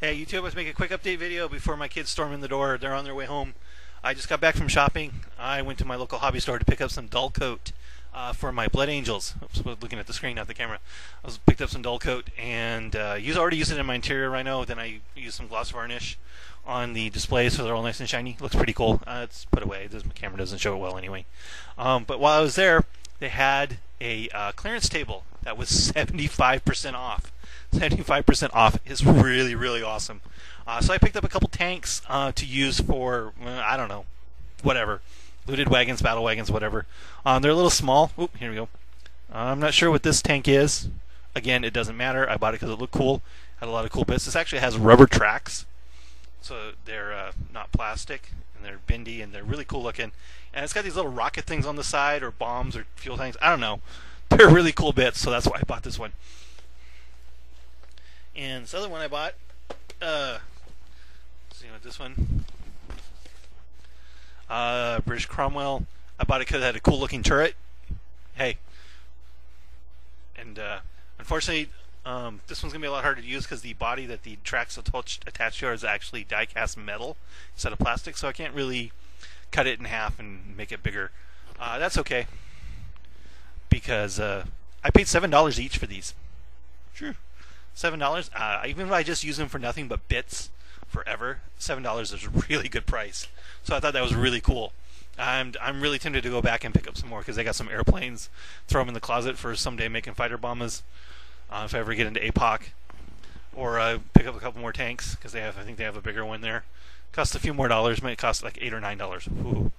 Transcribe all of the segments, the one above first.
Hey YouTube, let's make a quick update video before my kids storm in the door. They're on their way home. I just got back from shopping. I went to my local hobby store to pick up some dull coat for my Blood Angels. Oops, looking at the screen, not the camera. Picked up some dull coat and already used it in my interior Rhino. Then I used some gloss varnish on the displays so they're all nice and shiny. Looks pretty cool. It's put away. My camera doesn't show it well anyway. But while I was there, they had a clearance table that was 75% off. 75% off is really, really awesome. So I picked up a couple tanks to use for, I don't know, whatever. Looted wagons, battle wagons, whatever. They're a little small. Oop, here we go. I'm not sure what this tank is. Again, it doesn't matter. I bought it because it looked cool. Had a lot of cool bits. This actually has rubber tracks. So they're not plastic. And they're bendy and they're really cool looking. And it's got these little rocket things on the side, or bombs, or fuel tanks. I don't know. They're really cool bits, so that's why I bought this one. And this other one I bought, let's see what this one, British Cromwell. I bought it because it had a cool looking turret. Hey, and unfortunately, this one's gonna be a lot harder to use because the body that the tracks attached to is actually die-cast metal instead of plastic, so I can't really cut it in half and make it bigger. That's okay because I paid $7 each for these. Sure. $7. Even if I just use them for nothing but bits forever, $7 is a really good price. So I thought that was really cool. I'm really tempted to go back and pick up some more because they got some airplanes. Throw them in the closet for someday making fighter bombers if I ever get into APOC, or pick up a couple more tanks because I think they have a bigger one there. Cost a few more dollars. Might cost like $8 or $9. Ooh.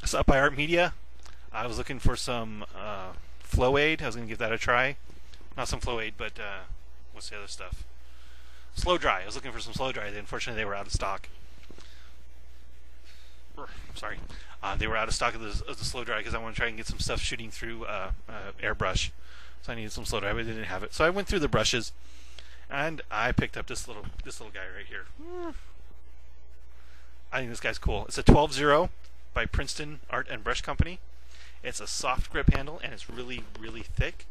It's up by Art Media. I was looking for some Flow Aid. I was going to give that a try. Not some Flow Aid, but what's the other stuff? Slow Dry. I was looking for some Slow Dry. Unfortunately, they were out of stock. Sorry. They were out of stock of the Slow Dry because I want to try and get some stuff shooting through airbrush. So I needed some Slow Dry, but I didn't have it. So I went through the brushes, and I picked up this little guy right here. I think this guy's cool. It's a 12-0 by Princeton Art and Brush Company. It's a soft grip handle, and it's really, really thick.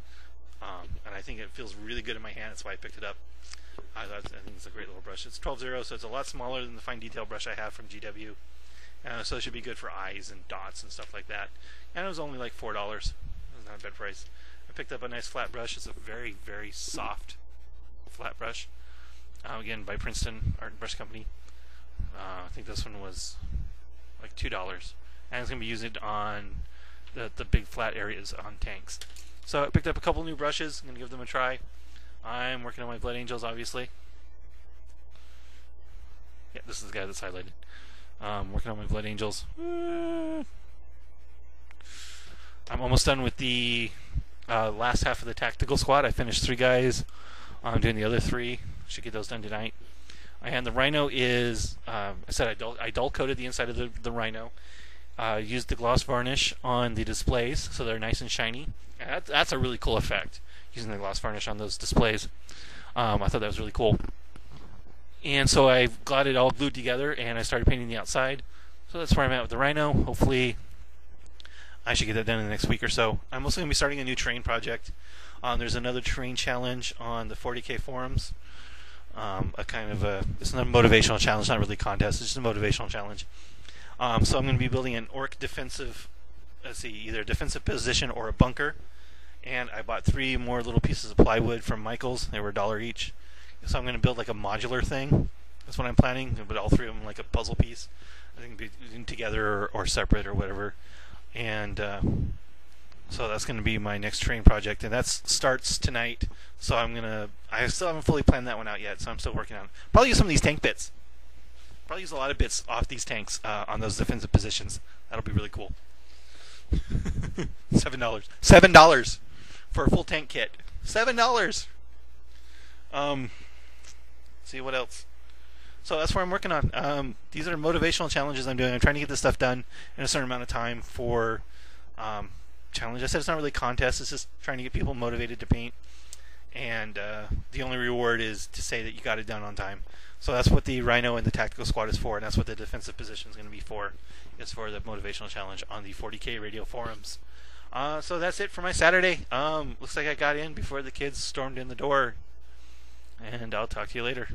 And I think it feels really good in my hand. That's why I picked it up. I think it's a great little brush. It's 12-0, so it's a lot smaller than the fine detail brush I have from GW. So it should be good for eyes and dots and stuff like that. And it was only like $4. It was not a bad price. I picked up a nice flat brush. It's a very, very soft flat brush. Again, by Princeton Art and Brush Company. I think this one was like $2. And it's going to be used on the big flat areas on tanks. So I picked up a couple new brushes. I'm going to give them a try. I'm working on my Blood Angels, obviously. Yeah, this is the guy that's highlighted. Working on my Blood Angels. I'm almost done with the last half of the tactical squad. I finished 3 guys. I'm doing the other 3. Should get those done tonight. And the Rhino is, I said I dull coated the inside of the Rhino. Used the gloss varnish on the displays so they're nice and shiny. And that's a really cool effect, using the gloss varnish on those displays. I thought that was really cool. And so I got it all glued together and I started painting the outside. So that's where I'm at with the Rhino. Hopefully I should get that done in the next week or so. I'm also going to be starting a new terrain project. There's another terrain challenge on the 40K forums. It's not a motivational challenge, not really a contest, it's just a motivational challenge. So I'm going to be building an orc defensive, either a defensive position or a bunker. And I bought 3 more little pieces of plywood from Michaels. They were $1 each. So I'm going to build like a modular thing. That's what I'm planning. But all 3 of them like a puzzle piece. I think be together or separate or whatever. And so that's going to be my next terrain project, and that starts tonight. So I still haven't fully planned that one out yet. So I'm still working on it. Probably use some of these tank bits. Probably use a lot of bits off these tanks on those defensive positions. That'll be really cool. $7 for a full tank kit. $7. See what else. So that's what I'm working on. These are motivational challenges I'm doing. I'm trying to get this stuff done in a certain amount of time for challenge. I said it's not really a contest. It's just trying to get people motivated to paint. And the only reward is to say that you got it done on time. So that's what the Rhino and the Tactical Squad is for, and that's what the defensive position is going to be for. It's for the motivational challenge on the 40K radio forums. So that's it for my Saturday. Looks like I got in before the kids stormed in the door. And I'll talk to you later.